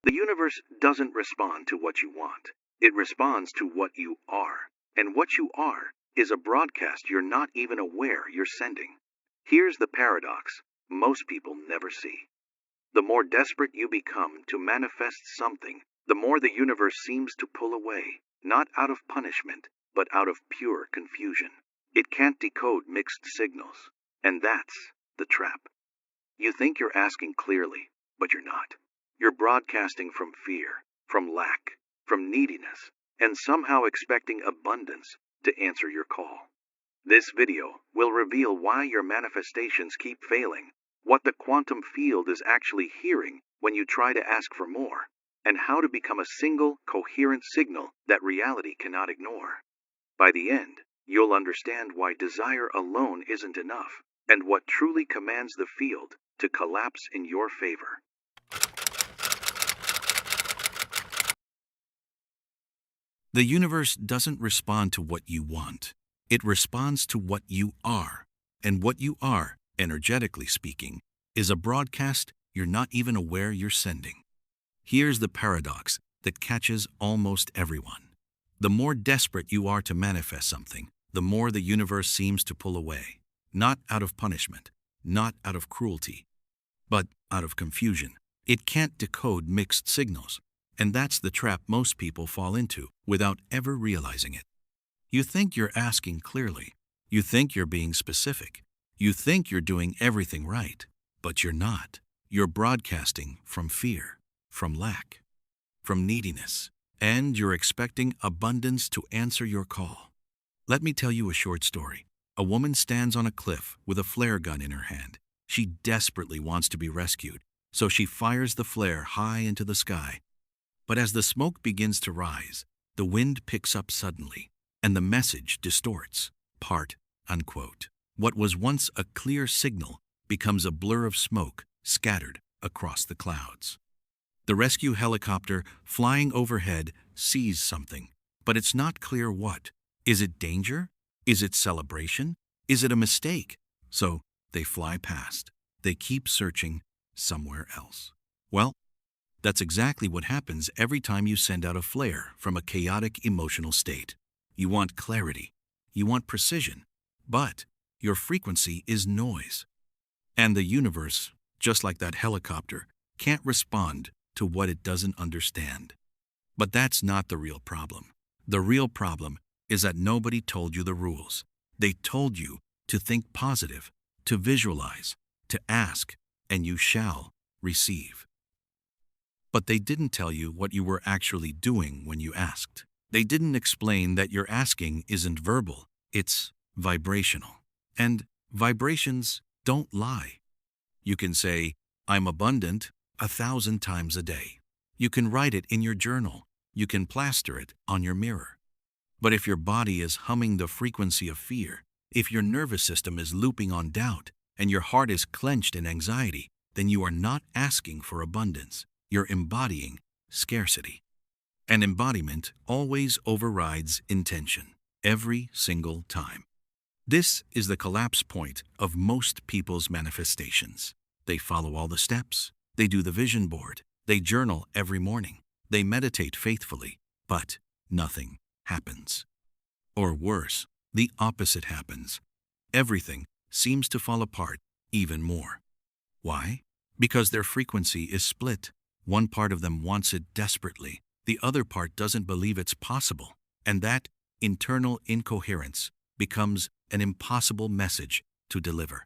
The universe doesn't respond to what you want. It responds to what you are. And what you are is a broadcast you're not even aware you're sending. Here's the paradox most people never see. The more desperate you become to manifest something, the more the universe seems to pull away, not out of punishment, but out of pure confusion. It can't decode mixed signals. And that's the trap. You think you're asking clearly, but you're not. You're broadcasting from fear, from lack, from neediness, and somehow expecting abundance to answer your call. This video will reveal why your manifestations keep failing, what the quantum field is actually hearing when you try to ask for more, and how to become a single, coherent signal that reality cannot ignore. By the end, you'll understand why desire alone isn't enough, and what truly commands the field to collapse in your favor. The universe doesn't respond to what you want. It responds to what you are. And what you are, energetically speaking, is a broadcast you're not even aware you're sending. Here's the paradox that catches almost everyone. The more desperate you are to manifest something, the more the universe seems to pull away. Not out of punishment, not out of cruelty, but out of confusion. It can't decode mixed signals. And that's the trap most people fall into without ever realizing it. You think you're asking clearly. You think you're being specific. You think you're doing everything right, but you're not. You're broadcasting from fear, from lack, from neediness, and you're expecting abundance to answer your call. Let me tell you a short story. A woman stands on a cliff with a flare gun in her hand. She desperately wants to be rescued, so she fires the flare high into the sky. But as the smoke begins to rise, the wind picks up suddenly, and the message distorts, part unquote. What was once a clear signal becomes a blur of smoke scattered across the clouds. The rescue helicopter flying overhead sees something, but it's not clear what. Is it danger? Is it celebration? Is it a mistake? So they fly past. They keep searching somewhere else. Well, that's exactly what happens every time you send out a flare from a chaotic emotional state. You want clarity. You want precision. But your frequency is noise. And the universe, just like that helicopter, can't respond to what it doesn't understand. But that's not the real problem. The real problem is that nobody told you the rules. They told you to think positive, to visualize, to ask, and you shall receive. But they didn't tell you what you were actually doing when you asked. They didn't explain that your asking isn't verbal, it's vibrational. And vibrations don't lie. You can say, "I'm abundant," 1,000 times a day. You can write it in your journal. You can plaster it on your mirror. But if your body is humming the frequency of fear, if your nervous system is looping on doubt, and your heart is clenched in anxiety, then you are not asking for abundance. You're embodying scarcity. And embodiment always overrides intention, every single time. This is the collapse point of most people's manifestations. They follow all the steps. They do the vision board. They journal every morning. They meditate faithfully, but nothing happens. Or worse, the opposite happens. Everything seems to fall apart even more. Why? Because their frequency is split. One part of them wants it desperately. The other part doesn't believe it's possible. And that internal incoherence becomes an impossible message to deliver.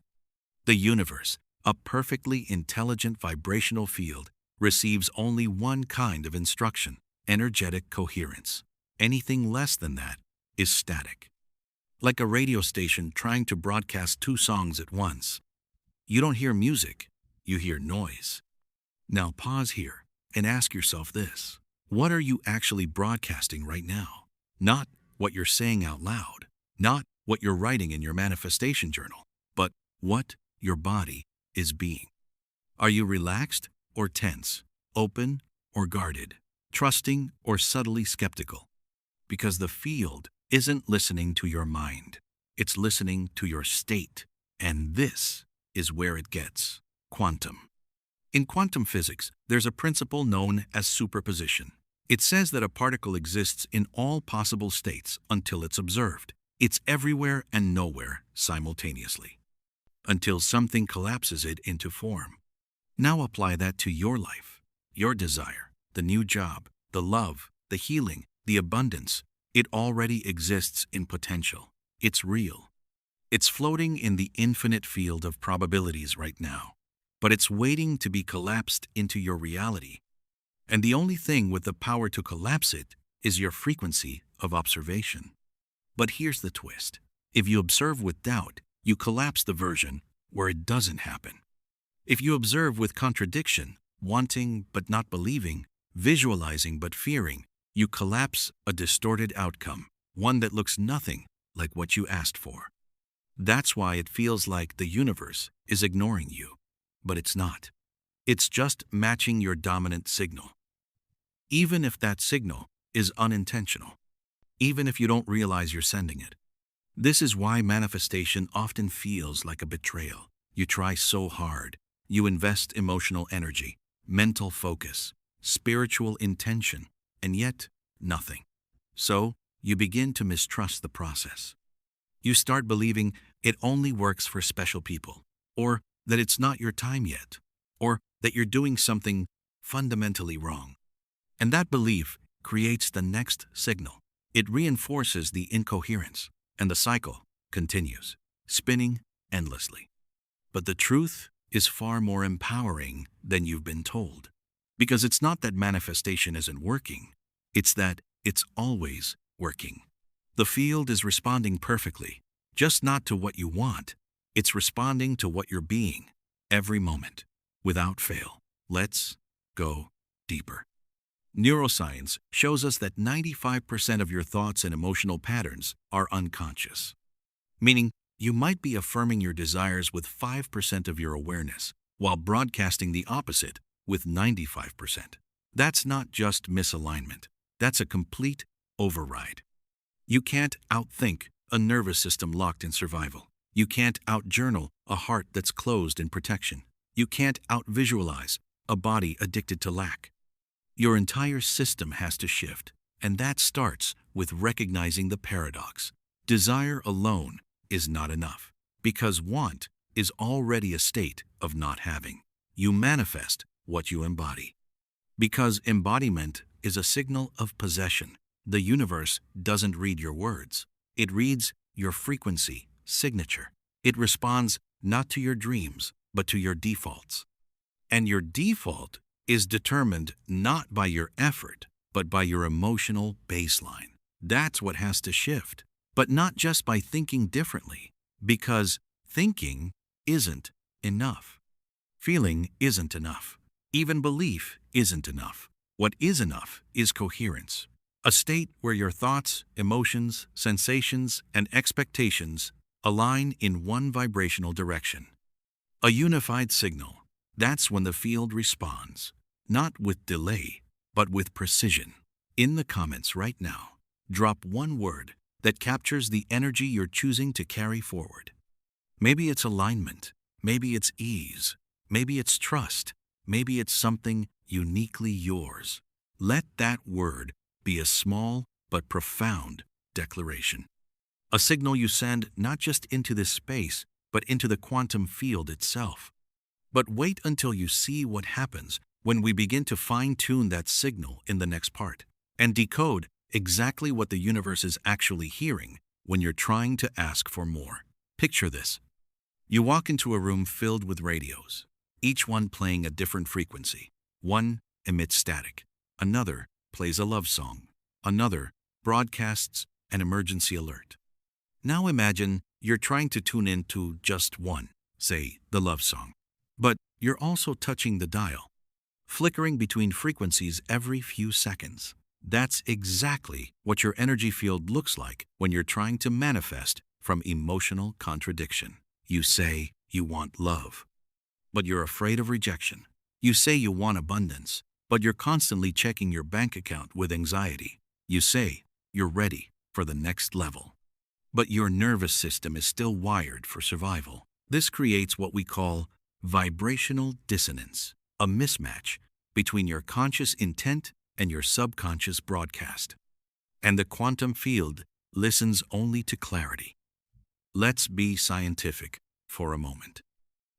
The universe, a perfectly intelligent vibrational field, receives only one kind of instruction: energetic coherence. Anything less than that is static. Like a radio station trying to broadcast 2 songs at once. You don't hear music, you hear noise. Now pause here and ask yourself this. What are you actually broadcasting right now? Not what you're saying out loud, not what you're writing in your manifestation journal, but what your body is being. Are you relaxed or tense, open or guarded, trusting or subtly skeptical? Because the field isn't listening to your mind. It's listening to your state. And this is where it gets quantum. In quantum physics, there's a principle known as superposition. It says that a particle exists in all possible states until it's observed. It's everywhere and nowhere simultaneously, until something collapses it into form. Now apply that to your life, your desire, the new job, the love, the healing, the abundance. It already exists in potential. It's real. It's floating in the infinite field of probabilities right now, but it's waiting to be collapsed into your reality. And the only thing with the power to collapse it is your frequency of observation. But here's the twist. If you observe with doubt, you collapse the version where it doesn't happen. If you observe with contradiction, wanting but not believing, visualizing but fearing, you collapse a distorted outcome, one that looks nothing like what you asked for. That's why it feels like the universe is ignoring you, but it's not. It's just matching your dominant signal. Even if that signal is unintentional, even if you don't realize you're sending it. This is why manifestation often feels like a betrayal. You try so hard. You invest emotional energy, mental focus, spiritual intention, and yet nothing. So you begin to mistrust the process. You start believing it only works for special people, or that it's not your time yet, or that you're doing something fundamentally wrong. And that belief creates the next signal. It reinforces the incoherence, and the cycle continues, spinning endlessly. But the truth is far more empowering than you've been told. Because it's not that manifestation isn't working, it's that it's always working. The field is responding perfectly, just not to what you want. It's responding to what you're being, every moment, without fail. Let's go deeper. Neuroscience shows us that 95% of your thoughts and emotional patterns are unconscious. Meaning, you might be affirming your desires with 5% of your awareness, while broadcasting the opposite with 95%. That's not just misalignment. That's a complete override. You can't outthink a nervous system locked in survival. You can't outjournal a heart that's closed in protection. You can't outvisualize a body addicted to lack. Your entire system has to shift, and that starts with recognizing the paradox. Desire alone is not enough, because want is already a state of not having. You manifest what you embody. Because embodiment is a signal of possession, the universe doesn't read your words. It reads your frequency signature. It responds not to your dreams, but to your defaults. And your default is determined not by your effort, but by your emotional baseline. That's what has to shift. But not just by thinking differently, because thinking isn't enough. Feeling isn't enough. Even belief isn't enough. What is enough is coherence, a state where your thoughts, emotions, sensations, and expectations align in one vibrational direction. A unified signal. That's when the field responds, not with delay, but with precision. In the comments right now, drop one word that captures the energy you're choosing to carry forward. Maybe it's alignment, maybe it's ease, maybe it's trust, maybe it's something uniquely yours. Let that word be a small but profound declaration. A signal you send not just into this space, but into the quantum field itself. But wait until you see what happens when we begin to fine-tune that signal in the next part and decode exactly what the universe is actually hearing when you're trying to ask for more. Picture this. You walk into a room filled with radios, each one playing a different frequency. One emits static, another plays a love song, another broadcasts an emergency alert. Now imagine you're trying to tune into just one, say the love song, but you're also touching the dial, flickering between frequencies every few seconds. That's exactly what your energy field looks like when you're trying to manifest from emotional contradiction. You say you want love, but you're afraid of rejection. You say you want abundance, but you're constantly checking your bank account with anxiety. You say you're ready for the next level, but your nervous system is still wired for survival. This creates what we call vibrational dissonance. a mismatch between your conscious intent and your subconscious broadcast. And the quantum field listens only to clarity. Let's be scientific for a moment.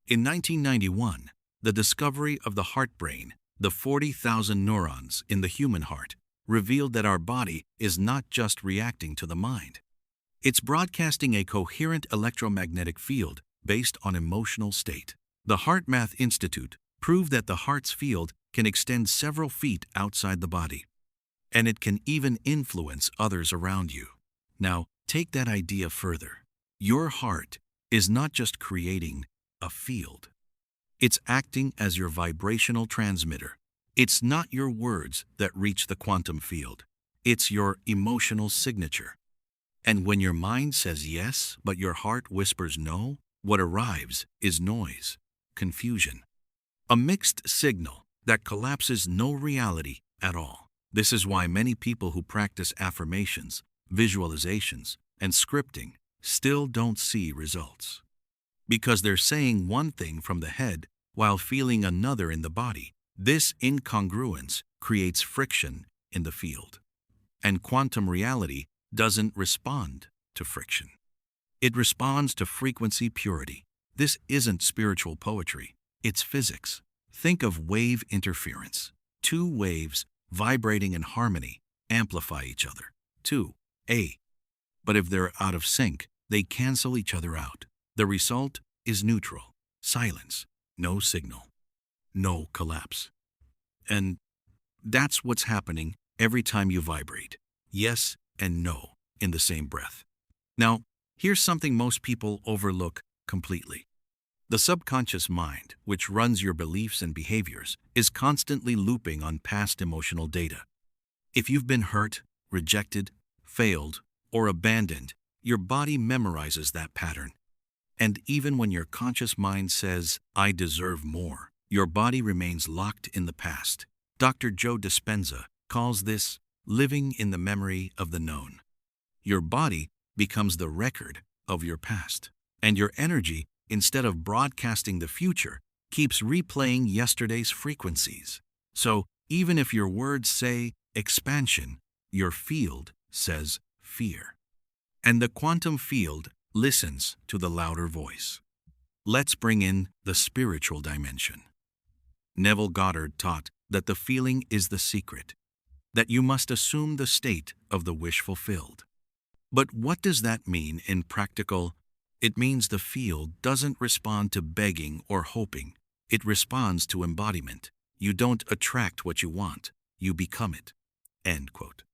In 1991, the discovery of the heart brain, the 40,000 neurons in the human heart, revealed that our body is not just reacting to the mind. It's broadcasting a coherent electromagnetic field based on emotional state. The HeartMath Institute proved that the heart's field can extend several feet outside the body, and it can even influence others around you. Now, take that idea further. Your heart is not just creating a field. It's acting as your vibrational transmitter. It's not your words that reach the quantum field. It's your emotional signature. And when your mind says yes, but your heart whispers no, what arrives is noise, confusion, a mixed signal that collapses no reality at all. This is why many people who practice affirmations, visualizations, and scripting still don't see results. Because they're saying one thing from the head while feeling another in the body. This incongruence creates friction in the field. And quantum reality doesn't respond to friction. It responds to frequency purity. This isn't spiritual poetry, it's physics. Think of wave interference. Two waves vibrating in harmony amplify each other. But if they're out of sync, they cancel each other out. The result is neutral, silence, no signal, no collapse. And that's what's happening every time you vibrate. Yes and no in the same breath. Now, here's something most people overlook completely. The subconscious mind, which runs your beliefs and behaviors, is constantly looping on past emotional data. If you've been hurt, rejected, failed, or abandoned, your body memorizes that pattern. And even when your conscious mind says, "I deserve more," your body remains locked in the past. Dr. Joe Dispenza calls this living in the memory of the known. Your body becomes the record of your past, and your energy, instead of broadcasting the future, keeps replaying yesterday's frequencies. So even if your words say expansion, your field says fear. And the quantum field listens to the louder voice. Let's bring in the spiritual dimension. Neville Goddard taught that the feeling is the secret, that you must assume the state of the wish fulfilled. But what does that mean in practical? It means the field doesn't respond to begging or hoping. It responds to embodiment. You don't attract what you want, you become it. End quote.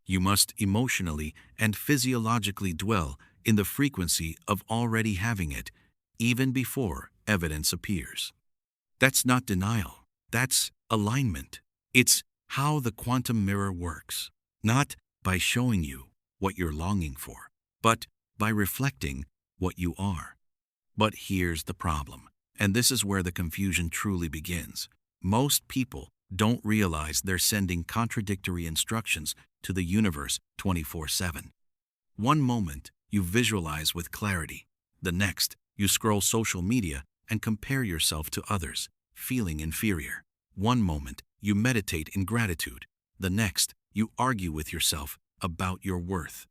You must emotionally and physiologically dwell in the frequency of already having it, even before evidence appears. That's not denial. That's alignment. It's how the quantum mirror works, not by showing you what you're longing for, but by reflecting what you are. But here's the problem, and this is where the confusion truly begins. Most people don't realize they're sending contradictory instructions to the universe 24/7. One moment, you visualize with clarity. The next, you scroll social media and compare yourself to others, feeling inferior. One moment, you meditate in gratitude. The next, you argue with yourself about your worth.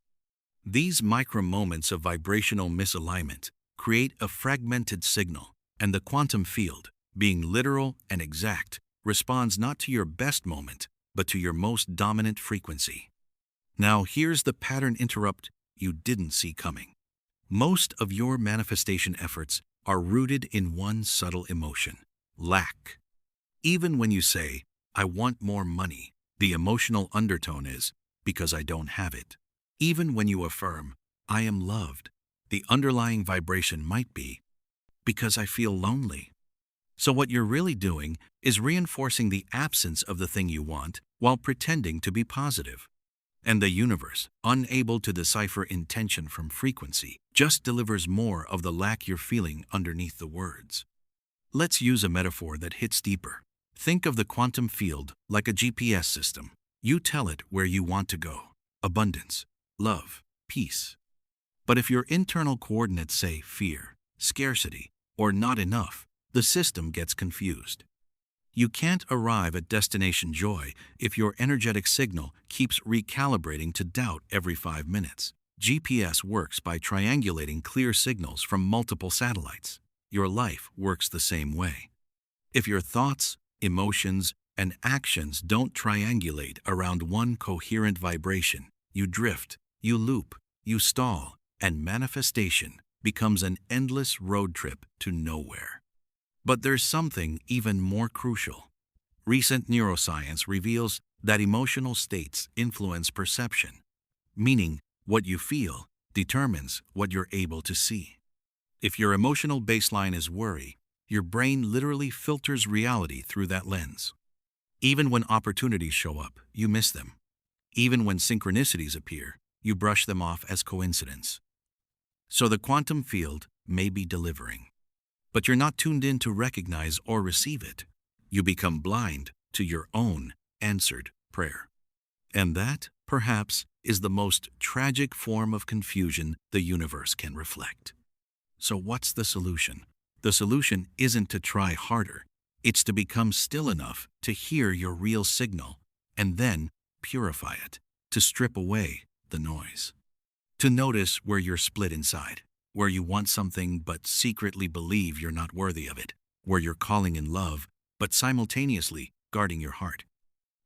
These micro moments of vibrational misalignment create a fragmented signal, and the quantum field, being literal and exact, responds not to your best moment, but to your most dominant frequency. Now here's the pattern interrupt you didn't see coming. Most of your manifestation efforts are rooted in one subtle emotion: lack. Even when you say, "I want more money," the emotional undertone is, "because I don't have it." Even when you affirm, "I am loved," the underlying vibration might be, "because I feel lonely." So what you're really doing is reinforcing the absence of the thing you want while pretending to be positive. And the universe, unable to decipher intention from frequency, just delivers more of the lack you're feeling underneath the words. Let's use a metaphor that hits deeper. Think of the quantum field like a GPS system. You tell it where you want to go: abundance, love, peace. But if your internal coordinates say fear, scarcity, or not enough, the system gets confused. You can't arrive at destination joy if your energetic signal keeps recalibrating to doubt every 5 minutes. GPS works by triangulating clear signals from multiple satellites. Your life works the same way. If your thoughts, emotions, and actions don't triangulate around one coherent vibration, you drift, you loop, you stall, and manifestation becomes an endless road trip to nowhere. But there's something even more crucial. Recent neuroscience reveals that emotional states influence perception, meaning what you feel determines what you're able to see. If your emotional baseline is worry, your brain literally filters reality through that lens. Even when opportunities show up, you miss them. Even when synchronicities appear, you brush them off as coincidence. So the quantum field may be delivering, but you're not tuned in to recognize or receive it. You become blind to your own answered prayer. And that, perhaps, is the most tragic form of confusion the universe can reflect. So what's the solution? The solution isn't to try harder. It's to become still enough to hear your real signal and then purify it, to strip away the noise. To notice where you're split inside, where you want something but secretly believe you're not worthy of it, where you're calling in love but simultaneously guarding your heart,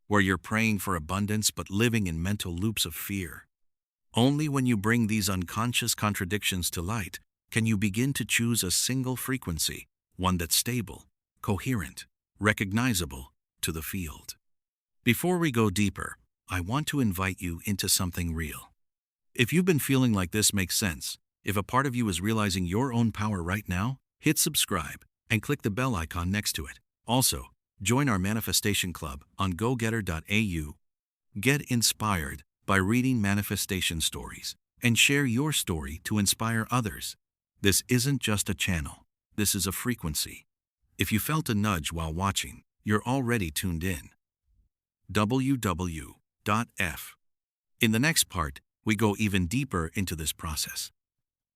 where you're praying for abundance but living in mental loops of fear. Only when you bring these unconscious contradictions to light can you begin to choose a single frequency, one that's stable, coherent, recognizable to the field. Before we go deeper, I want to invite you into something real. If you've been feeling like this makes sense, if a part of you is realizing your own power right now, hit subscribe and click the bell icon next to it. Also, join our Manifestation Club on gogetter.au. Get inspired by reading manifestation stories and share your story to inspire others. This isn't just a channel, this is a frequency. If you felt a nudge while watching, you're already tuned in. www.f. In the next part, we go even deeper into this process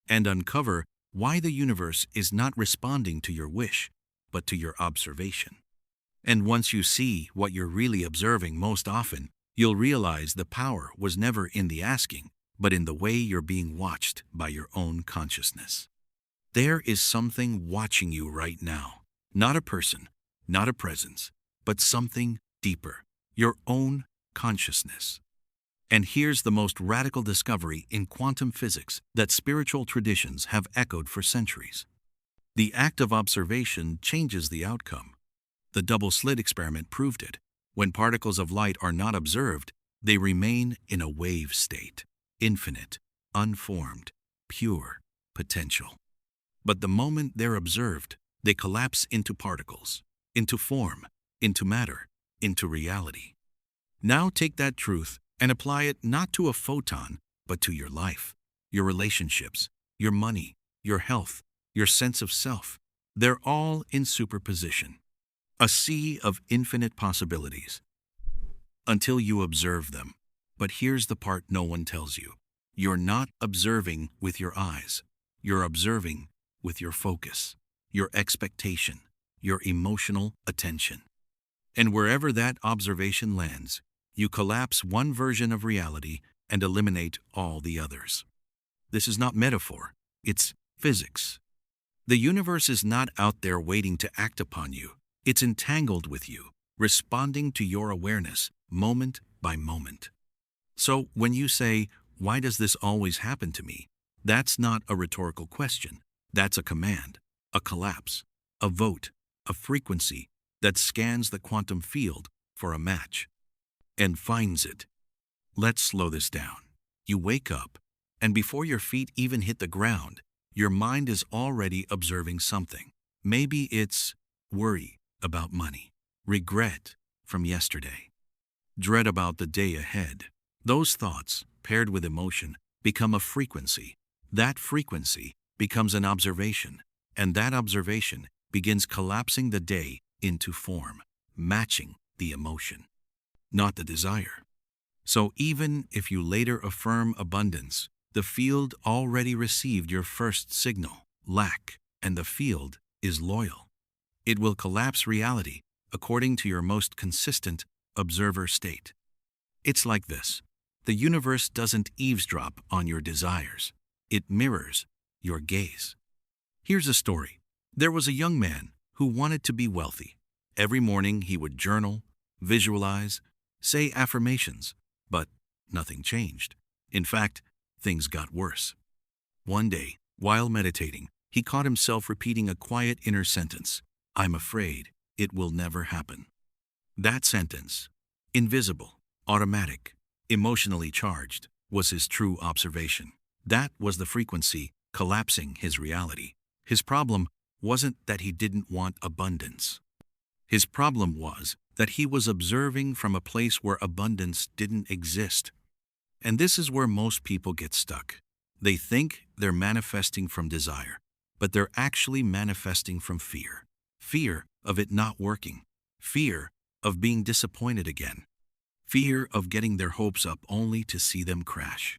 and uncover why the universe is not responding to your wish, but to your observation. And once you see what you're really observing most often, you'll realize the power was never in the asking, but in the way you're being watched by your own consciousness. There is something watching you right now. Not a person, not a presence, but something deeper, your own consciousness. And here's the most radical discovery in quantum physics that spiritual traditions have echoed for centuries. The act of observation changes the outcome. The double-slit experiment proved it. When particles of light are not observed, they remain in a wave state, infinite, unformed, pure potential. But the moment they're observed, they collapse into particles, into form, into matter, into reality. Now take that truth and apply it not to a photon, but to your life, your relationships, your money, your health, your sense of self. They're all in superposition. A sea of infinite possibilities. Until you observe them. But here's the part no one tells you. You're not observing with your eyes. You're observing with your focus, your expectation, your emotional attention. And wherever that observation lands, you collapse one version of reality and eliminate all the others. This is not metaphor, it's physics. The universe is not out there waiting to act upon you. It's entangled with you, responding to your awareness moment by moment. So when you say, "Why does this always happen to me?" that's not a rhetorical question. That's a command, a collapse, a vote, a frequency that scans the quantum field for a match and finds it. Let's slow this down. You wake up, and before your feet even hit the ground, your mind is already observing something. Maybe it's worry about money, regret from yesterday, dread about the day ahead. Those thoughts, paired with emotion, become a frequency. That frequency becomes an observation, and that observation begins collapsing the day into form, matching the emotion, not the desire. So even if you later affirm abundance, the field already received your first signal, lack, and the field is loyal. It will collapse reality according to your most consistent observer state. It's like this. The universe doesn't eavesdrop on your desires. It mirrors your gaze. Here's a story. There was a young man who wanted to be wealthy. Every morning he would journal, visualize, say affirmations, but nothing changed. In fact, things got worse. One day, while meditating, he caught himself repeating a quiet inner sentence, "I'm afraid it will never happen." That sentence, invisible, automatic, emotionally charged, was his true observation. That was the frequency collapsing his reality. His problem wasn't that he didn't want abundance. His problem was that he was observing from a place where abundance didn't exist. And this is where most people get stuck. They think they're manifesting from desire, but they're actually manifesting from fear. Fear of it not working. Fear of being disappointed again. Fear of getting their hopes up only to see them crash.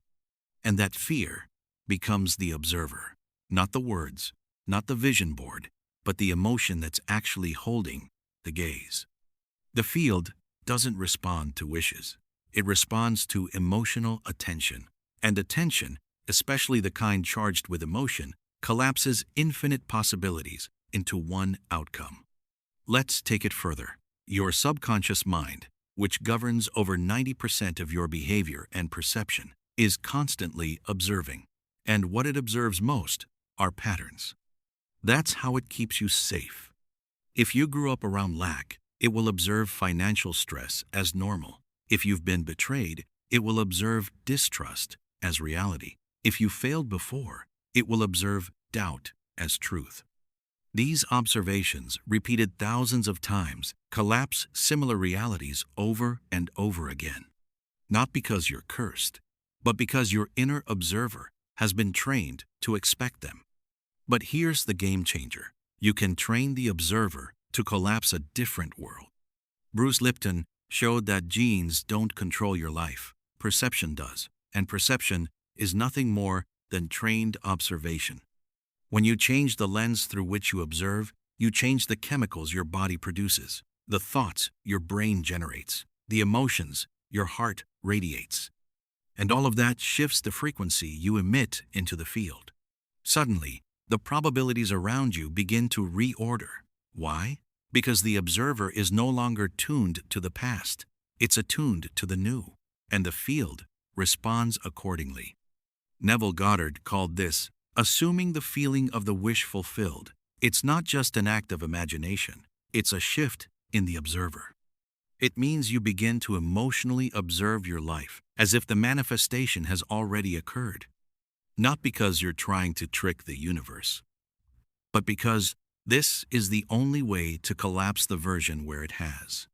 And that fear becomes the observer. Not the words, not the vision board, but the emotion that's actually holding the gaze. The field doesn't respond to wishes. It responds to emotional attention. And attention, especially the kind charged with emotion, collapses infinite possibilities into one outcome. Let's take it further. Your subconscious mind, which governs over 90% of your behavior and perception, is constantly observing. And what it observes most are patterns. That's how it keeps you safe. If you grew up around lack, it will observe financial stress as normal. If you've been betrayed, it will observe distrust as reality. If you failed before, it will observe doubt as truth. These observations, repeated thousands of times, collapse similar realities over and over again. Not because you're cursed, but because your inner observer has been trained to expect them. But here's the game changer. You can train the observer to collapse a different world. Bruce Lipton showed that genes don't control your life. Perception does. And perception is nothing more than trained observation. When you change the lens through which you observe, you change the chemicals your body produces, the thoughts your brain generates, the emotions your heart radiates. And all of that shifts the frequency you emit into the field. Suddenly, the probabilities around you begin to reorder. Why? Because the observer is no longer tuned to the past. It's attuned to the new, and the field responds accordingly. Neville Goddard called this assuming the feeling of the wish fulfilled. It's not just an act of imagination. It's a shift in the observer. It means you begin to emotionally observe your life as if the manifestation has already occurred. Not because you're trying to trick the universe, but because this is the only way to collapse the version where it has.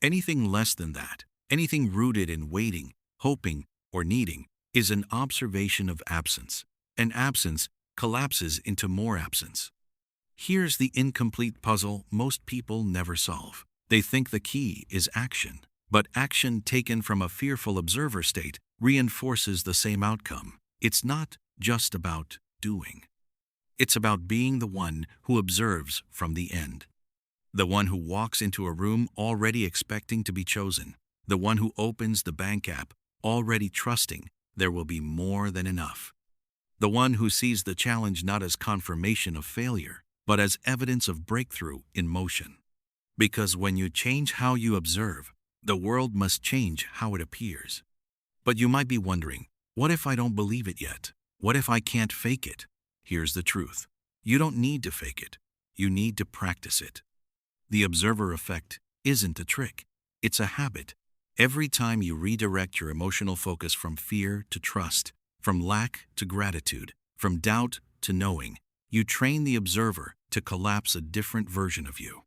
Anything less than that, anything rooted in waiting, hoping, or needing, is an observation of absence. And absence collapses into more absence. Here's the incomplete puzzle most people never solve. They think the key is action, but action taken from a fearful observer state reinforces the same outcome. It's not just about doing. It's about being the one who observes from the end. The one who walks into a room already expecting to be chosen. The one who opens the bank app already trusting there will be more than enough. The one who sees the challenge not as confirmation of failure, but as evidence of breakthrough in motion. Because when you change how you observe, the world must change how it appears. But you might be wondering, what if I don't believe it yet? What if I can't fake it? Here's the truth. You don't need to fake it. You need to practice it. The observer effect isn't a trick. It's a habit. Every time you redirect your emotional focus from fear to trust, from lack to gratitude, from doubt to knowing, you train the observer to collapse a different version of you.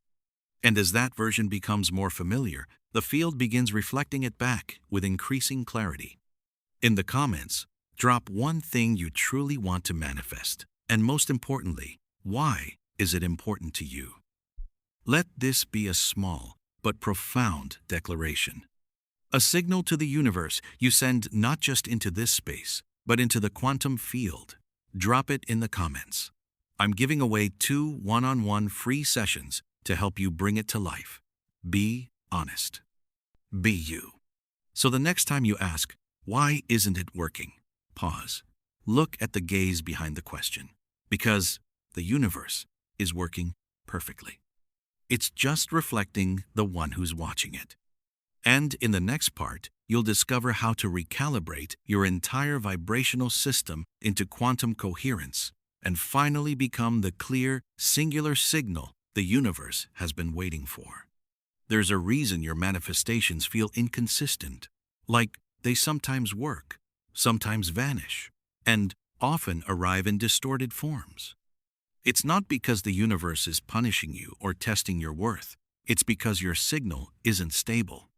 And as that version becomes more familiar, the field begins reflecting it back with increasing clarity. In the comments, drop one thing you truly want to manifest, and most importantly, why is it important to you? Let this be a small but profound declaration. A signal to the universe you send not just into this space, but into the quantum field. Drop it in the comments. I'm giving away 2 one-on-one free sessions to help you bring it to life. Be honest. Be you. So the next time you ask, why isn't it working? Pause. Look at the gaze behind the question. Because the universe is working perfectly. It's just reflecting the one who's watching it. And in the next part, you'll discover how to recalibrate your entire vibrational system into quantum coherence and finally become the clear, singular signal the universe has been waiting for. There's a reason your manifestations feel inconsistent, like they sometimes work, sometimes vanish, and often arrive in distorted forms. It's not because the universe is punishing you or testing your worth. It's because your signal isn't stable.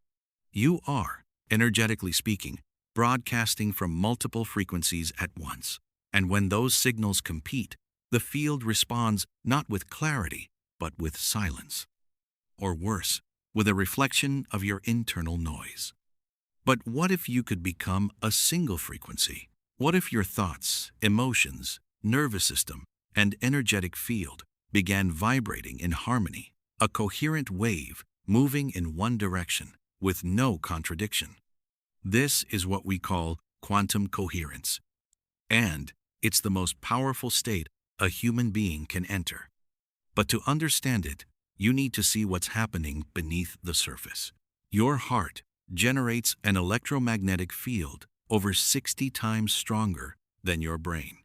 You are, energetically speaking, broadcasting from multiple frequencies at once. And when those signals compete, the field responds not with clarity, but with silence. Or worse, with a reflection of your internal noise. But what if you could become a single frequency? What if your thoughts, emotions, nervous system, and energetic field began vibrating in harmony, a coherent wave moving in one direction with no contradiction? This is what we call quantum coherence. And it's the most powerful state a human being can enter. But to understand it, you need to see what's happening beneath the surface. Your heart generates an electromagnetic field over 60 times stronger than your brain.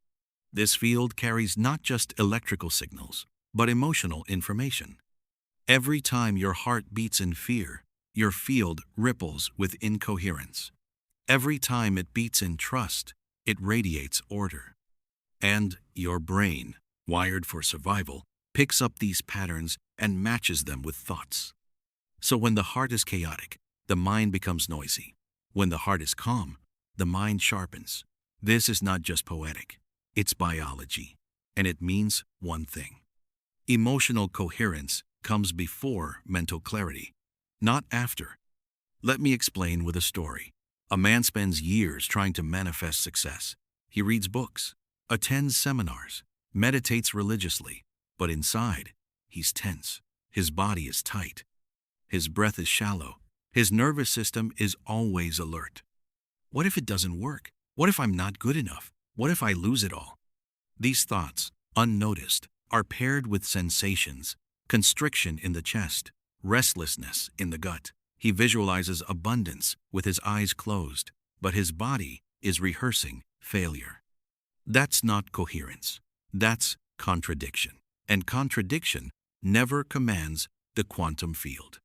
This field carries not just electrical signals, but emotional information. Every time your heart beats in fear, your field ripples with incoherence. Every time it beats in trust, it radiates order. And your brain, wired for survival, picks up these patterns and matches them with thoughts. So when the heart is chaotic, the mind becomes noisy. When the heart is calm, the mind sharpens. This is not just poetic, it's biology, and it means one thing. Emotional coherence comes before mental clarity, not after. Let me explain with a story. A man spends years trying to manifest success. He reads books, attends seminars, meditates religiously, but inside, he's tense. His body is tight. His breath is shallow. His nervous system is always alert. What if it doesn't work? What if I'm not good enough? What if I lose it all? These thoughts, unnoticed, are paired with sensations, constriction in the chest, restlessness in the gut. He visualizes abundance with his eyes closed, but his body is rehearsing failure. That's not coherence. That's contradiction. And contradiction never commands the quantum field.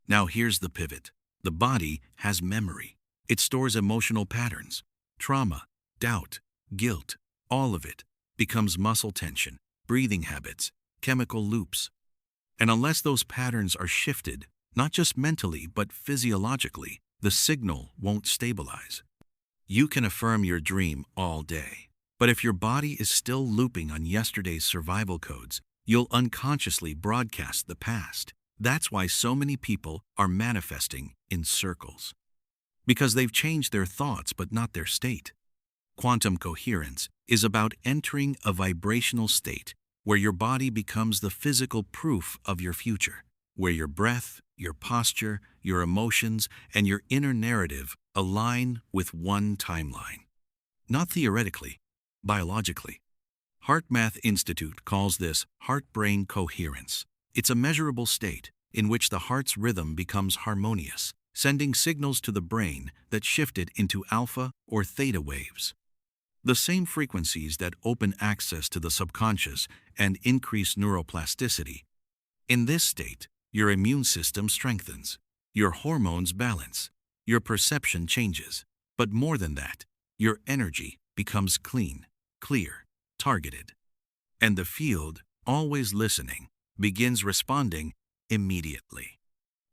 Now here's the pivot. The body has memory. It stores emotional patterns, trauma, doubt, guilt. All of it becomes muscle tension, breathing habits, chemical loops. And unless those patterns are shifted, not just mentally but physiologically, the signal won't stabilize. You can affirm your dream all day, but if your body is still looping on yesterday's survival codes, you'll unconsciously broadcast the past. That's why so many people are manifesting in circles. Because they've changed their thoughts but not their state. Quantum coherence is about entering a vibrational state where your body becomes the physical proof of your future, where your breath, your posture, your emotions, and your inner narrative align with one timeline. Not theoretically, biologically. HeartMath Institute calls this heart-brain coherence. It's a measurable state in which the heart's rhythm becomes harmonious, sending signals to the brain that shifted into alpha or theta waves. The same frequencies that open access to the subconscious and increase neuroplasticity. In this state, your immune system strengthens, your hormones balance, your perception changes, but more than that, your energy becomes clean, clear, targeted. And the field, always listening, begins responding immediately.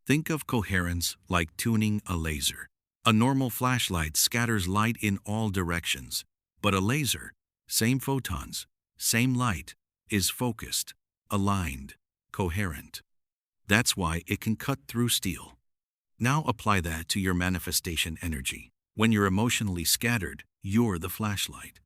Think of coherence like tuning a laser. A normal flashlight scatters light in all directions, but a laser, same photons, same light, is focused, aligned, coherent. That's why it can cut through steel. Now apply that to your manifestation energy. When you're emotionally scattered, you're the flashlight.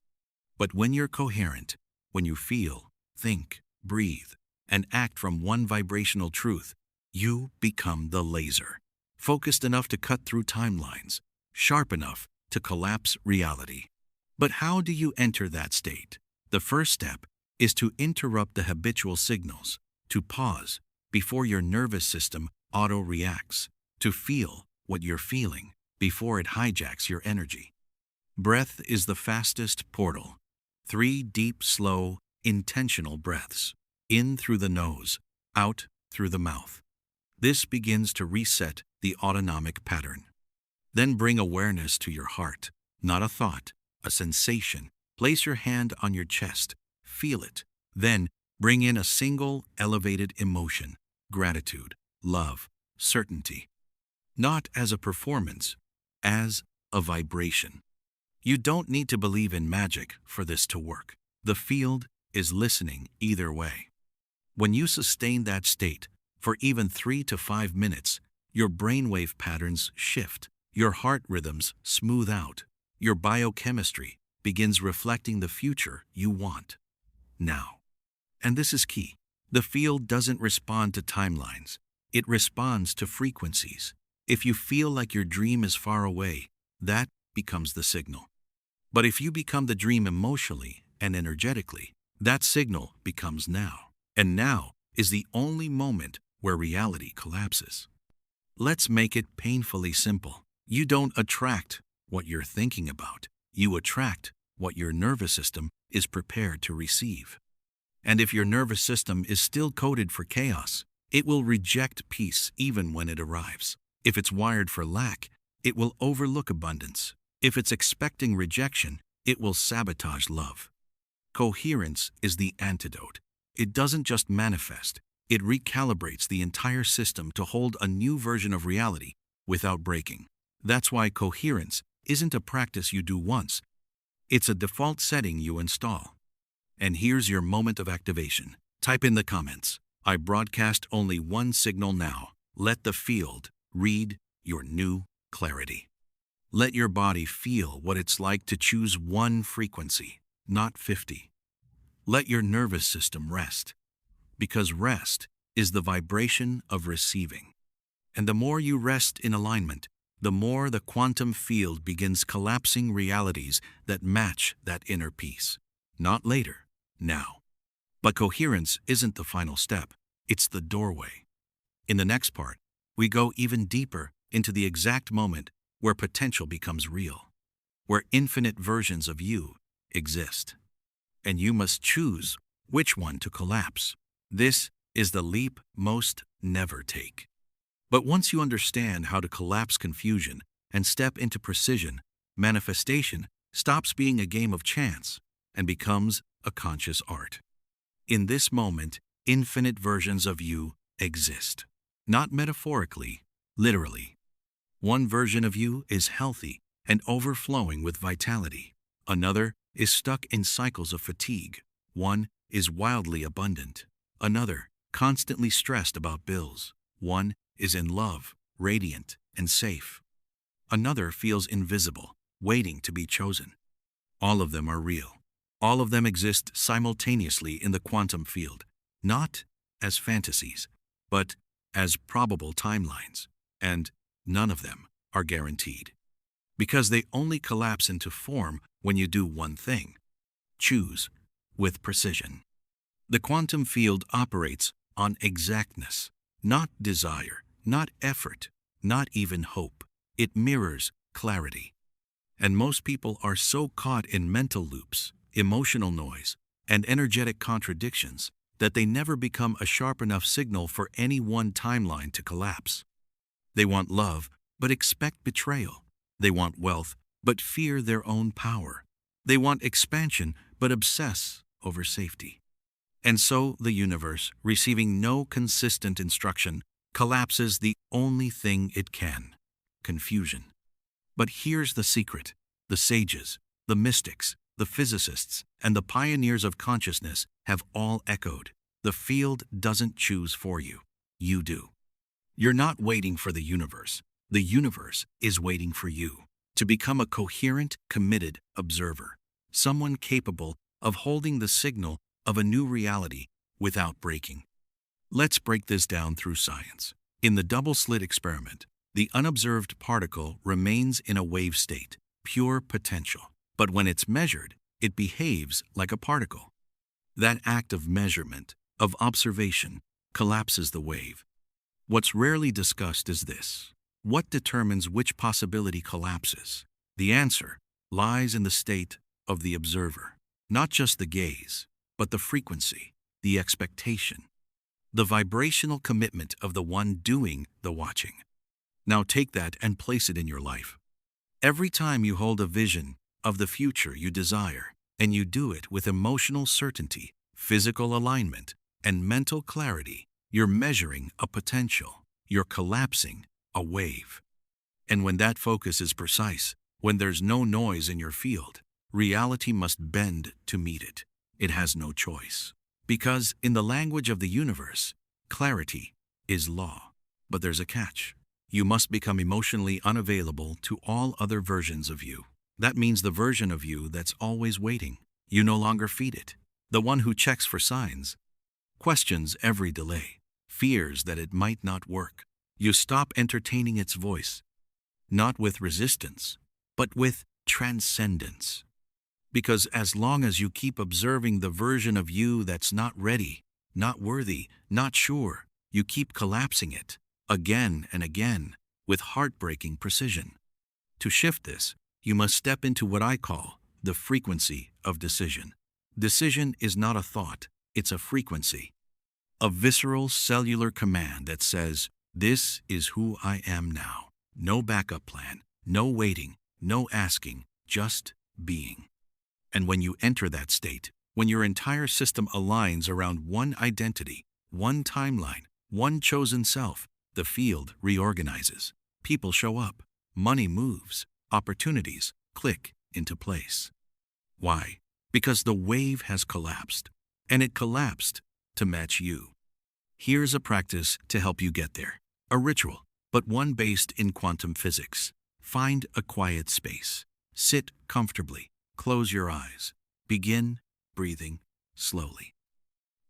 But when you're coherent, when you feel, think, breathe, and act from one vibrational truth, You become the laser, focused enough to cut through timelines, sharp enough to collapse reality. But how do you enter that state? The first step is to interrupt the habitual signals, to pause before your nervous system auto-reacts, to feel what you're feeling before it hijacks your energy. Breath is the fastest portal. 3 deep, slow, intentional breaths. In through the nose, out through the mouth. This begins to reset the autonomic pattern. Then bring awareness to your heart, not a thought, a sensation. Place your hand on your chest, feel it. Then bring in a single elevated emotion, gratitude, love, certainty. Not as a performance, as a vibration. You don't need to believe in magic for this to work. The field is listening either way. When you sustain that state for even 3 to 5 minutes, your brainwave patterns shift, your heart rhythms smooth out, your biochemistry begins reflecting the future you want. Now. And this is key. The field doesn't respond to timelines. It responds to frequencies. If you feel like your dream is far away, that becomes the signal. But if you become the dream emotionally and energetically, that signal becomes now. And now is the only moment where reality collapses. Let's make it painfully simple. You don't attract what you're thinking about. You attract what your nervous system is prepared to receive. And if your nervous system is still coded for chaos, it will reject peace even when it arrives. If it's wired for lack, it will overlook abundance. If it's expecting rejection, it will sabotage love. Coherence is the antidote. It doesn't just manifest, it recalibrates the entire system to hold a new version of reality without breaking. That's why coherence isn't a practice you do once. It's a default setting you install. And here's your moment of activation. Type in the comments, I broadcast only one signal now. Let the field read your new clarity. Let your body feel what it's like to choose one frequency, not 50. Let your nervous system rest, because rest is the vibration of receiving. And the more you rest in alignment, the more the quantum field begins collapsing realities that match that inner peace. Not later, now. But coherence isn't the final step, it's the doorway. In the next part, we go even deeper into the exact moment where potential becomes real, where infinite versions of you exist. And you must choose which one to collapse. This is the leap most never take. But once you understand how to collapse confusion and step into precision, manifestation stops being a game of chance and becomes a conscious art. In this moment, infinite versions of you exist. Not metaphorically, literally. One version of you is healthy and overflowing with vitality. Another is stuck in cycles of fatigue. One is wildly abundant. Another, constantly stressed about bills. One is in love, radiant, and safe. Another feels invisible, waiting to be chosen. All of them are real. All of them exist simultaneously in the quantum field, not as fantasies, but as probable timelines. And none of them are guaranteed. Because they only collapse into form when you do one thing. Choose with precision. The quantum field operates on exactness, not desire, not effort, not even hope. It mirrors clarity. And most people are so caught in mental loops, emotional noise, and energetic contradictions that they never become a sharp enough signal for any one timeline to collapse. They want love, but expect betrayal. They want wealth, but fear their own power. They want expansion, but obsess over safety. And so the universe, receiving no consistent instruction, collapses the only thing it can: confusion. But here's the secret. The sages, the mystics, the physicists, and the pioneers of consciousness have all echoed. The field doesn't choose for you. You do. You're not waiting for the universe. The universe is waiting for you to become a coherent, committed observer, someone capable of holding the signal of a new reality without breaking. Let's break this down through science. In the double-slit experiment, the unobserved particle remains in a wave state, pure potential. But when it's measured, it behaves like a particle. That act of measurement, of observation, collapses the wave. What's rarely discussed is this: what determines which possibility collapses? The answer lies in the state of the observer, not just the gaze, but the frequency, the expectation, the vibrational commitment of the one doing the watching. Now take that and place it in your life. Every time you hold a vision of the future you desire, and you do it with emotional certainty, physical alignment, and mental clarity, you're measuring a potential. You're collapsing a wave. And when that focus is precise, when there's no noise in your field, reality must bend to meet it. It has no choice. Because in the language of the universe, clarity is law. But there's a catch. You must become emotionally unavailable to all other versions of you. That means the version of you that's always waiting. You no longer feed it. The one who checks for signs, questions every delay, fears that it might not work. You stop entertaining its voice, not with resistance, but with transcendence. Because as long as you keep observing the version of you that's not ready, not worthy, not sure, you keep collapsing it, again and again, with heartbreaking precision. To shift this, you must step into what I call the frequency of decision. Decision is not a thought, it's a frequency. A visceral cellular command that says, "This is who I am now." No backup plan, no waiting, no asking, just being. And when you enter that state, when your entire system aligns around one identity, one timeline, one chosen self, the field reorganizes. People show up, money moves, opportunities click into place. Why? Because the wave has collapsed, and it collapsed to match you. Here's a practice to help you get there. A ritual, but one based in quantum physics. Find a quiet space. Sit comfortably. Close your eyes. Begin breathing slowly.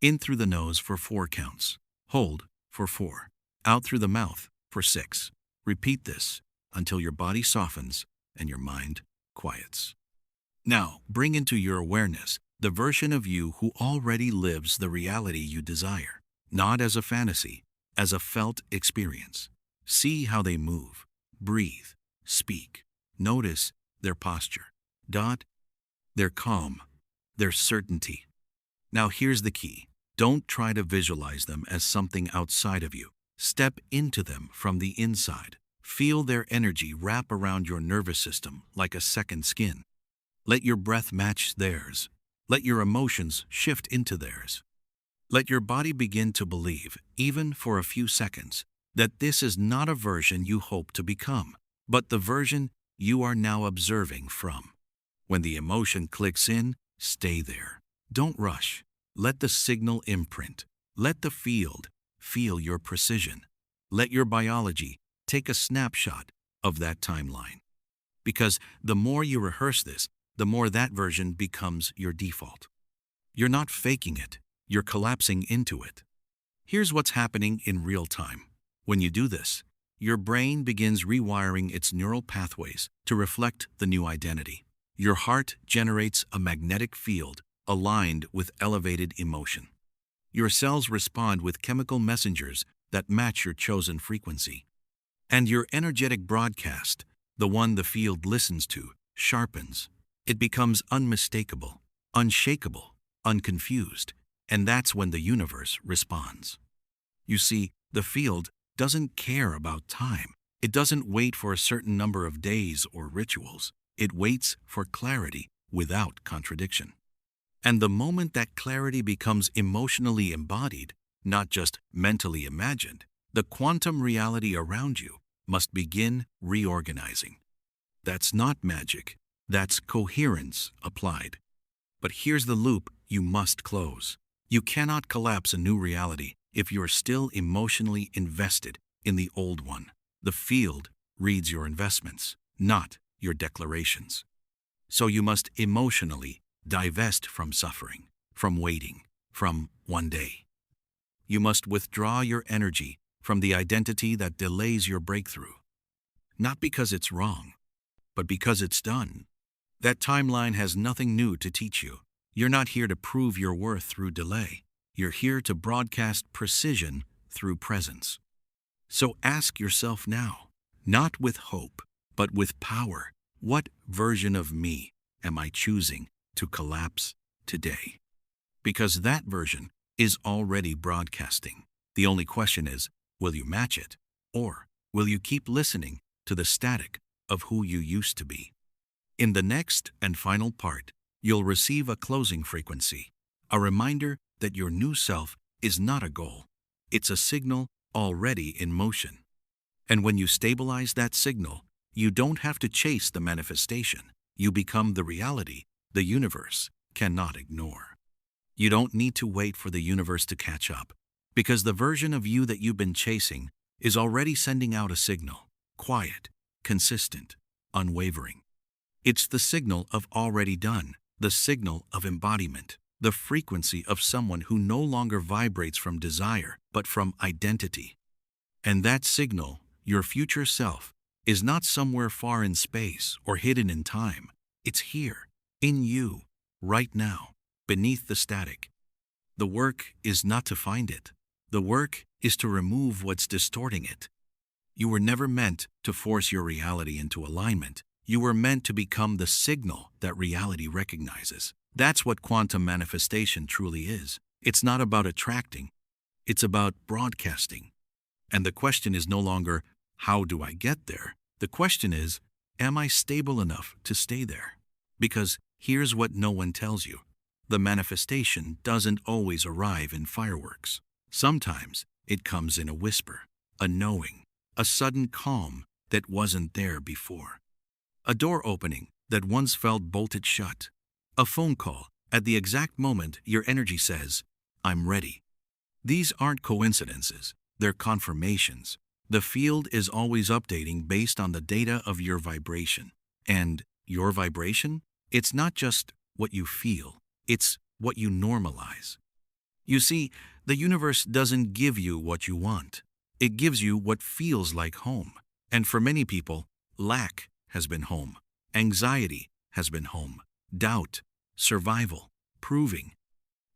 In through the nose for 4 counts. Hold for 4. Out through the mouth for 6. Repeat this until your body softens and your mind quiets. Now, bring into your awareness the version of you who already lives the reality you desire, not as a fantasy, as a felt experience. See how they move, breathe, speak. Notice their posture. Their calm, their certainty. Now here's the key. Don't try to visualize them as something outside of you. Step into them from the inside. Feel their energy wrap around your nervous system like a second skin. Let your breath match theirs. Let your emotions shift into theirs. Let your body begin to believe, even for a few seconds, that this is not a version you hope to become, but the version you are now observing from. When the emotion clicks in, stay there. Don't rush. Let the signal imprint. Let the field feel your precision. Let your biology take a snapshot of that timeline. Because the more you rehearse this, the more that version becomes your default. You're not faking it. You're collapsing into it. Here's what's happening in real time. When you do this, your brain begins rewiring its neural pathways to reflect the new identity. Your heart generates a magnetic field aligned with elevated emotion. Your cells respond with chemical messengers that match your chosen frequency. And your energetic broadcast, the one the field listens to, sharpens. It becomes unmistakable, unshakable, unconfused, and that's when the universe responds. You see, the field doesn't care about time. It doesn't wait for a certain number of days or rituals. It waits for clarity without contradiction. And the moment that clarity becomes emotionally embodied, not just mentally imagined, the quantum reality around you must begin reorganizing. That's not magic. That's coherence applied. But here's the loop you must close. You cannot collapse a new reality if you're still emotionally invested in the old one. The field reads your investments, not your declarations. So you must emotionally divest from suffering, from waiting, from one day. You must withdraw your energy from the identity that delays your breakthrough. Not because it's wrong, but because it's done. That timeline has nothing new to teach you. You're not here to prove your worth through delay. You're here to broadcast precision through presence. So ask yourself now, not with hope, but with power, what version of me am I choosing to collapse today? Because that version is already broadcasting. The only question is, will you match it? Or will you keep listening to the static of who you used to be? In the next and final part, you'll receive a closing frequency, a reminder that your new self is not a goal. It's a signal already in motion. And when you stabilize that signal, you don't have to chase the manifestation. You become the reality the universe cannot ignore. You don't need to wait for the universe to catch up, because the version of you that you've been chasing is already sending out a signal, quiet, consistent, unwavering. It's the signal of already done, the signal of embodiment, the frequency of someone who no longer vibrates from desire, but from identity. And that signal, your future self, is not somewhere far in space or hidden in time. It's here, in you, right now, beneath the static. The work is not to find it. The work is to remove what's distorting it. You were never meant to force your reality into alignment. You were meant to become the signal that reality recognizes. That's what quantum manifestation truly is. It's not about attracting. It's about broadcasting. And the question is no longer, how do I get there? The question is, am I stable enough to stay there? Because here's what no one tells you. The manifestation doesn't always arrive in fireworks. Sometimes it comes in a whisper, a knowing, a sudden calm that wasn't there before. A door opening that once felt bolted shut. A phone call at the exact moment your energy says, I'm ready. These aren't coincidences, they're confirmations. The field is always updating based on the data of your vibration. And your vibration? It's not just what you feel, it's what you normalize. You see, the universe doesn't give you what you want. It gives you what feels like home. And for many people, lack has been home. Anxiety has been home. Doubt, survival, proving,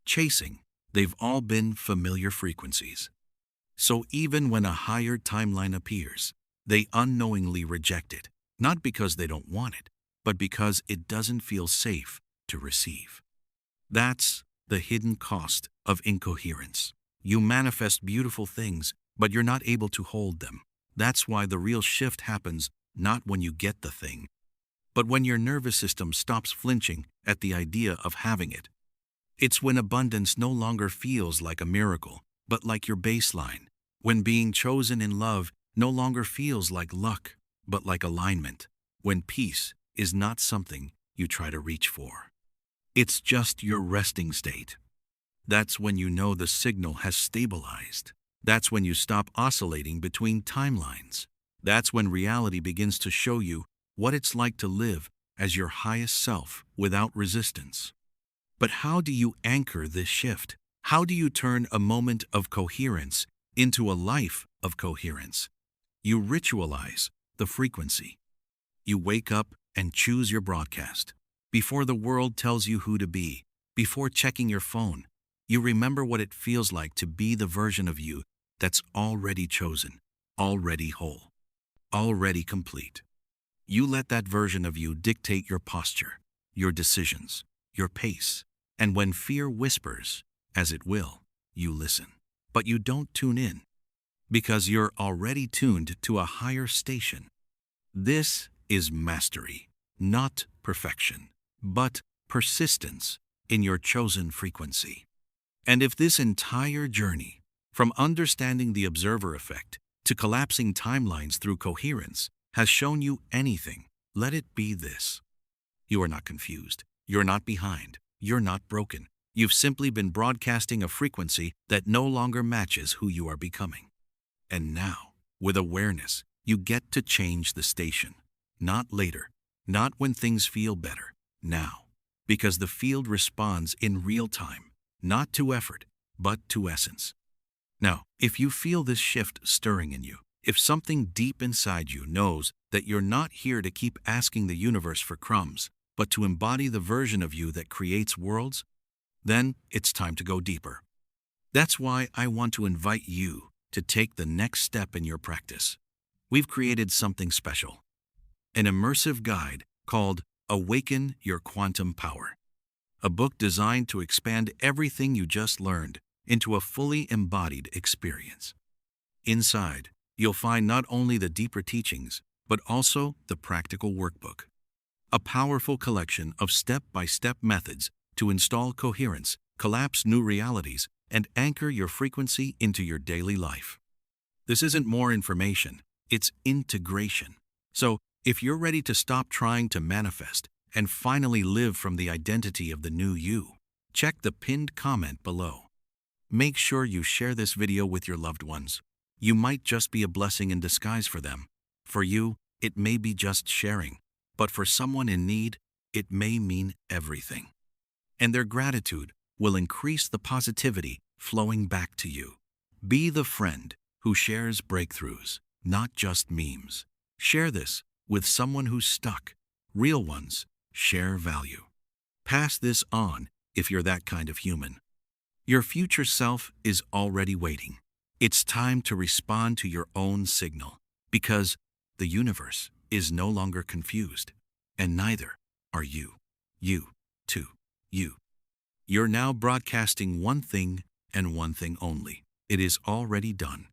chasing, they've all been familiar frequencies. So even when a higher timeline appears, they unknowingly reject it, not because they don't want it, but because it doesn't feel safe to receive. That's the hidden cost of incoherence. You manifest beautiful things, but you're not able to hold them. That's why the real shift happens not when you get the thing, but when your nervous system stops flinching at the idea of having it. It's when abundance no longer feels like a miracle, but like your baseline. When being chosen in love no longer feels like luck, but like alignment. When peace is not something you try to reach for. It's just your resting state. That's when you know the signal has stabilized. That's when you stop oscillating between timelines. That's when reality begins to show you what it's like to live as your highest self without resistance. But how do you anchor this shift? How do you turn a moment of coherence into a life of coherence? You ritualize the frequency. You wake up and choose your broadcast. Before the world tells you who to be, before checking your phone, you remember what it feels like to be the version of you that's already chosen, already whole, already complete. You let that version of you dictate your posture, your decisions, your pace. And when fear whispers, as it will, you listen. But you don't tune in, because you're already tuned to a higher station. This is mastery, not perfection, but persistence in your chosen frequency. And if this entire journey, from understanding the observer effect to collapsing timelines through coherence, has shown you anything, let it be this. You are not confused. You're not behind. You're not broken. You've simply been broadcasting a frequency that no longer matches who you are becoming. And now, with awareness, you get to change the station. Not later, not when things feel better, now. Because the field responds in real time, not to effort, but to essence. Now, if you feel this shift stirring in you, if something deep inside you knows that you're not here to keep asking the universe for crumbs, but to embody the version of you that creates worlds, then it's time to go deeper. That's why I want to invite you to take the next step in your practice. We've created something special, an immersive guide called Awaken Your Quantum Power, a book designed to expand everything you just learned into a fully embodied experience. Inside, you'll find not only the deeper teachings, but also the practical workbook, a powerful collection of step-by-step methods to install coherence, collapse new realities, and anchor your frequency into your daily life. This isn't more information, it's integration. So, if you're ready to stop trying to manifest and finally live from the identity of the new you, check the pinned comment below. Make sure you share this video with your loved ones. You might just be a blessing in disguise for them. For you, it may be just sharing, but for someone in need, it may mean everything. And their gratitude will increase the positivity flowing back to you. Be the friend who shares breakthroughs, not just memes. Share this with someone who's stuck. Real ones share value. Pass this on if you're that kind of human. Your future self is already waiting. It's time to respond to your own signal, because the universe is no longer confused, and neither are you. You, too, you. You're now broadcasting one thing and one thing only. It is already done.